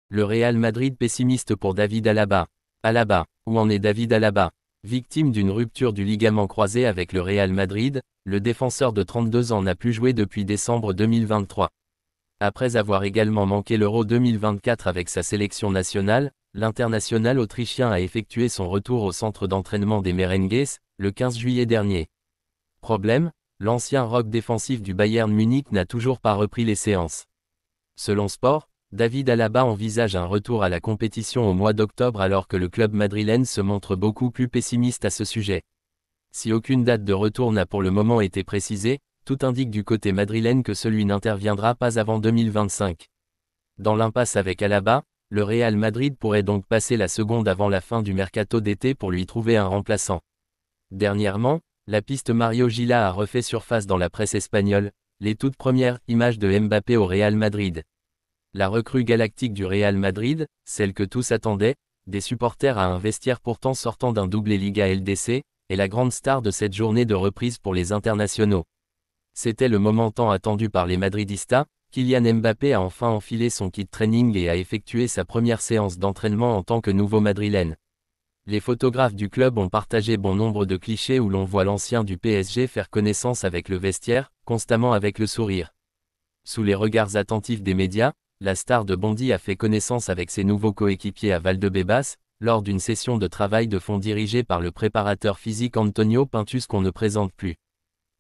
Le Real Madrid pessimiste pour David Alaba. Alaba, où en est David Alaba? Victime d'une rupture du ligament croisé avec le Real Madrid, le défenseur de 32 ans n'a plus joué depuis décembre 2023. Après avoir également manqué l'Euro 2024 avec sa sélection nationale, l'international autrichien a effectué son retour au centre d'entraînement des Merengues, le 15 juillet dernier. Problème, l'ancien rock défensif du Bayern Munich n'a toujours pas repris les séances. Selon Sport, David Alaba envisage un retour à la compétition au mois d'octobre alors que le club madrilène se montre beaucoup plus pessimiste à ce sujet. Si aucune date de retour n'a pour le moment été précisée, tout indique du côté madrilène que celui n'interviendra pas avant 2025. Dans l'impasse avec Alaba, le Real Madrid pourrait donc passer la seconde avant la fin du mercato d'été pour lui trouver un remplaçant. Dernièrement, la piste Mario Gila a refait surface dans la presse espagnole, les toutes premières images de Mbappé au Real Madrid. La recrue galactique du Real Madrid, celle que tous attendaient, des supporters à un vestiaire pourtant sortant d'un doublé Liga LDC, est la grande star de cette journée de reprise pour les internationaux. C'était le moment tant attendu par les Madridistas, Kylian Mbappé a enfin enfilé son kit training et a effectué sa première séance d'entraînement en tant que nouveau madrilène. Les photographes du club ont partagé bon nombre de clichés où l'on voit l'ancien du PSG faire connaissance avec le vestiaire, constamment avec le sourire. Sous les regards attentifs des médias, la star de Bondy a fait connaissance avec ses nouveaux coéquipiers à Valdebebas, lors d'une session de travail de fond dirigée par le préparateur physique Antonio Pintus qu'on ne présente plus.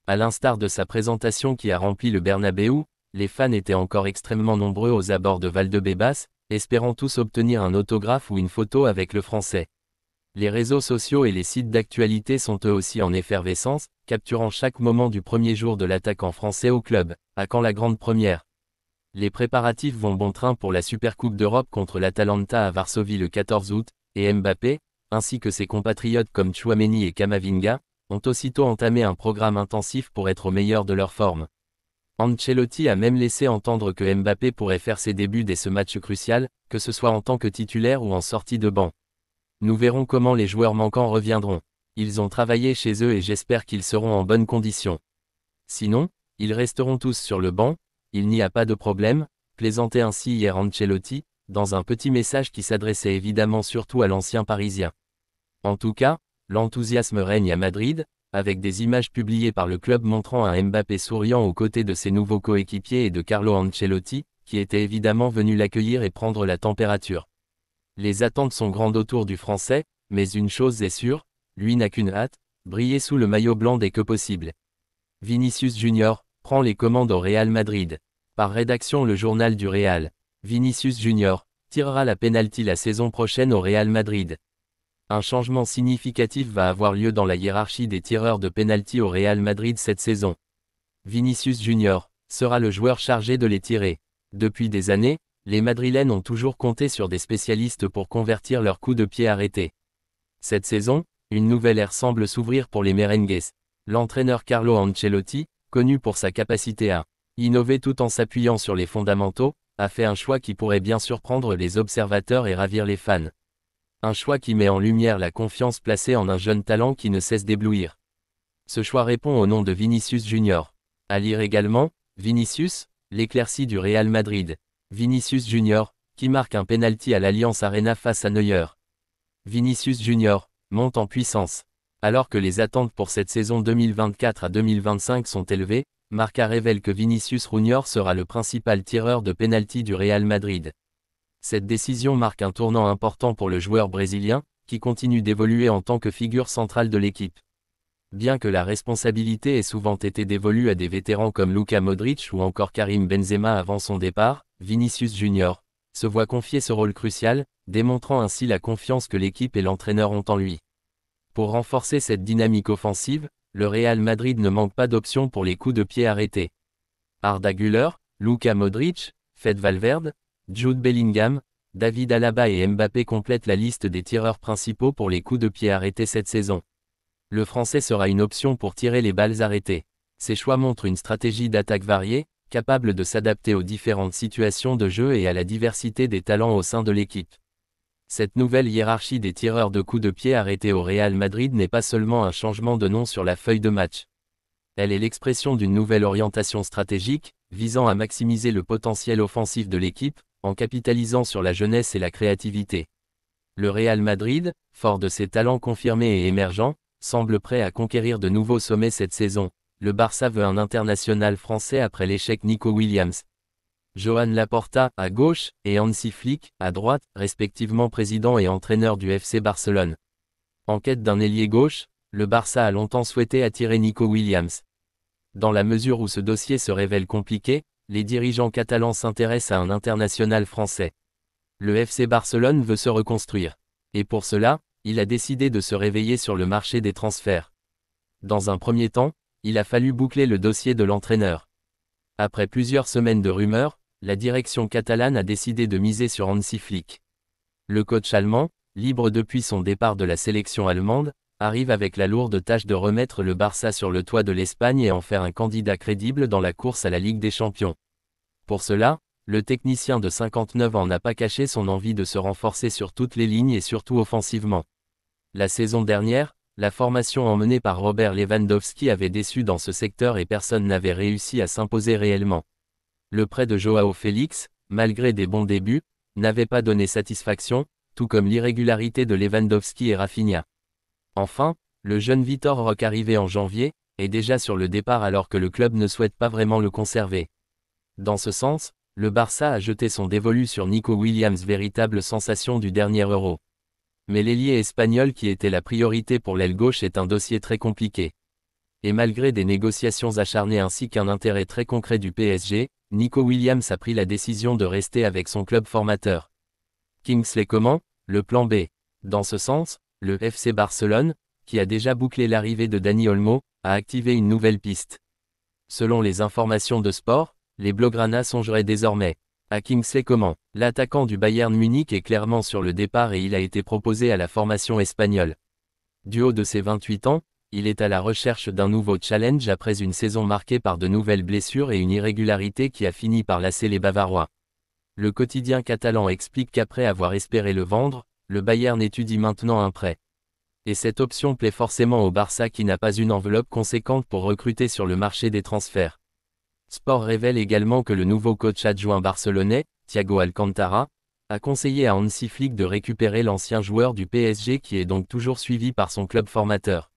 À l'instar de sa présentation qui a rempli le Bernabéu, les fans étaient encore extrêmement nombreux aux abords de Valdebebas, espérant tous obtenir un autographe ou une photo avec le Français. Les réseaux sociaux et les sites d'actualité sont eux aussi en effervescence, capturant chaque moment du premier jour de l'attaquant français au club. À quand la grande première? Les préparatifs vont bon train pour la Supercoupe d'Europe contre l'Atalanta à Varsovie le 14 août, et Mbappé, ainsi que ses compatriotes comme Tchouaméni et Camavinga, ont aussitôt entamé un programme intensif pour être au meilleur de leur forme. Ancelotti a même laissé entendre que Mbappé pourrait faire ses débuts dès ce match crucial, que ce soit en tant que titulaire ou en sortie de banc. Nous verrons comment les joueurs manquants reviendront. Ils ont travaillé chez eux et j'espère qu'ils seront en bonne condition. Sinon, ils resteront tous sur le banc, il n'y a pas de problème, plaisantait ainsi hier Ancelotti, dans un petit message qui s'adressait évidemment surtout à l'ancien Parisien. En tout cas, l'enthousiasme règne à Madrid, avec des images publiées par le club montrant un Mbappé souriant aux côtés de ses nouveaux coéquipiers et de Carlo Ancelotti, qui était évidemment venu l'accueillir et prendre la température. Les attentes sont grandes autour du Français, mais une chose est sûre, lui n'a qu'une hâte, briller sous le maillot blanc dès que possible. Vinicius Junior prend les commandes au Real Madrid. Par rédaction le journal du Real. Vinicius Junior tirera la pénalty la saison prochaine au Real Madrid. Un changement significatif va avoir lieu dans la hiérarchie des tireurs de pénalty au Real Madrid cette saison. Vinicius Junior sera le joueur chargé de les tirer. Depuis des années, les Madrilènes ont toujours compté sur des spécialistes pour convertir leurs coups de pied arrêtés. Cette saison, une nouvelle ère semble s'ouvrir pour les Merengues. L'entraîneur Carlo Ancelotti, connu pour sa capacité à innover tout en s'appuyant sur les fondamentaux, a fait un choix qui pourrait bien surprendre les observateurs et ravir les fans. Un choix qui met en lumière la confiance placée en un jeune talent qui ne cesse d'éblouir. Ce choix répond au nom de Vinicius Junior. À lire également, Vinicius, l'éclaircie du Real Madrid. Vinicius Junior, qui marque un penalty à l'Allianz Arena face à Neuer. Vinicius Junior monte en puissance. Alors que les attentes pour cette saison 2024 à 2025 sont élevées, Marca révèle que Vinicius Junior sera le principal tireur de penalty du Real Madrid. Cette décision marque un tournant important pour le joueur brésilien, qui continue d'évoluer en tant que figure centrale de l'équipe. Bien que la responsabilité ait souvent été dévolue à des vétérans comme Luka Modric ou encore Karim Benzema avant son départ, Vinicius Junior se voit confier ce rôle crucial, démontrant ainsi la confiance que l'équipe et l'entraîneur ont en lui. Pour renforcer cette dynamique offensive, le Real Madrid ne manque pas d'options pour les coups de pied arrêtés. Arda Güler, Luka Modric, Fede Valverde, Jude Bellingham, David Alaba et Mbappé complètent la liste des tireurs principaux pour les coups de pied arrêtés cette saison. Le Français sera une option pour tirer les balles arrêtées. Ces choix montrent une stratégie d'attaque variée, capable de s'adapter aux différentes situations de jeu et à la diversité des talents au sein de l'équipe. Cette nouvelle hiérarchie des tireurs de coups de pied arrêtés au Real Madrid n'est pas seulement un changement de nom sur la feuille de match. Elle est l'expression d'une nouvelle orientation stratégique, visant à maximiser le potentiel offensif de l'équipe, en capitalisant sur la jeunesse et la créativité. Le Real Madrid, fort de ses talents confirmés et émergents, semble prêt à conquérir de nouveaux sommets cette saison. Le Barça veut un international français après l'échec Nico Williams. Joan Laporta, à gauche, et Hansi Flick, à droite, respectivement président et entraîneur du FC Barcelone. En quête d'un ailier gauche, le Barça a longtemps souhaité attirer Nico Williams. Dans la mesure où ce dossier se révèle compliqué, les dirigeants catalans s'intéressent à un international français. Le FC Barcelone veut se reconstruire. Et pour cela, il a décidé de se réveiller sur le marché des transferts. Dans un premier temps, il a fallu boucler le dossier de l'entraîneur. Après plusieurs semaines de rumeurs, la direction catalane a décidé de miser sur Hansi Flick. Le coach allemand, libre depuis son départ de la sélection allemande, arrive avec la lourde tâche de remettre le Barça sur le toit de l'Espagne et en faire un candidat crédible dans la course à la Ligue des Champions. Pour cela, le technicien de 59 ans n'a pas caché son envie de se renforcer sur toutes les lignes et surtout offensivement. La saison dernière, la formation emmenée par Robert Lewandowski avait déçu dans ce secteur et personne n'avait réussi à s'imposer réellement. Le prêt de Joao Félix, malgré des bons débuts, n'avait pas donné satisfaction, tout comme l'irrégularité de Lewandowski et Rafinha. Enfin, le jeune Vitor Roque arrivé en janvier, est déjà sur le départ alors que le club ne souhaite pas vraiment le conserver. Dans ce sens, le Barça a jeté son dévolu sur Nico Williams, véritable sensation du dernier Euro. Mais l'ailier espagnol qui était la priorité pour l'aile gauche est un dossier très compliqué. Et malgré des négociations acharnées ainsi qu'un intérêt très concret du PSG, Nico Williams a pris la décision de rester avec son club formateur. Kingsley Coman, le plan B. Dans ce sens, le FC Barcelone, qui a déjà bouclé l'arrivée de Dani Olmo, a activé une nouvelle piste. Selon les informations de Sport, les Blaugrana songeraient désormais à Kingsley Coman. L'attaquant du Bayern Munich est clairement sur le départ et il a été proposé à la formation espagnole. Du haut de ses 28 ans, il est à la recherche d'un nouveau challenge après une saison marquée par de nouvelles blessures et une irrégularité qui a fini par lasser les Bavarois. Le quotidien catalan explique qu'après avoir espéré le vendre, le Bayern étudie maintenant un prêt. Et cette option plaît forcément au Barça qui n'a pas une enveloppe conséquente pour recruter sur le marché des transferts. Sport révèle également que le nouveau coach adjoint barcelonais, Thiago Alcantara, a conseillé à Hansi Flick de récupérer l'ancien joueur du PSG qui est donc toujours suivi par son club formateur.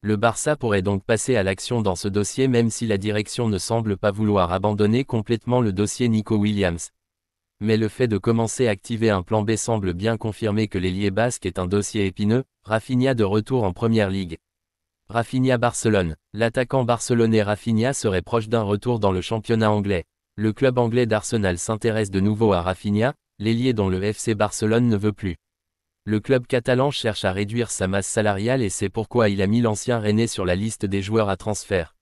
Le Barça pourrait donc passer à l'action dans ce dossier même si la direction ne semble pas vouloir abandonner complètement le dossier Nico Williams. Mais le fait de commencer à activer un plan B semble bien confirmer que l'ailier basque est un dossier épineux. Rafinha de retour en Première Ligue. Rafinha Barcelone. L'attaquant barcelonais Rafinha serait proche d'un retour dans le championnat anglais. Le club anglais d'Arsenal s'intéresse de nouveau à Rafinha, l'ailier dont le FC Barcelone ne veut plus. Le club catalan cherche à réduire sa masse salariale et c'est pourquoi il a mis l'ancien Rennais sur la liste des joueurs à transfert.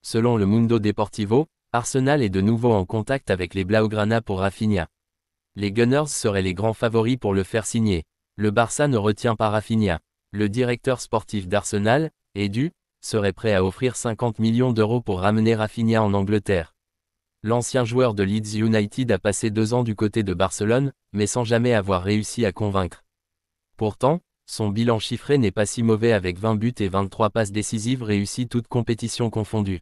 Selon le Mundo Deportivo, Arsenal est de nouveau en contact avec les Blaugrana pour Rafinha. Les Gunners seraient les grands favoris pour le faire signer. Le Barça ne retient pas Rafinha. Le directeur sportif d'Arsenal, Edu, serait prêt à offrir 50 millions d'euros pour ramener Rafinha en Angleterre. L'ancien joueur de Leeds United a passé 2 ans du côté de Barcelone, mais sans jamais avoir réussi à convaincre. Pourtant, son bilan chiffré n'est pas si mauvais avec 20 buts et 23 passes décisives réussies toutes compétitions confondues.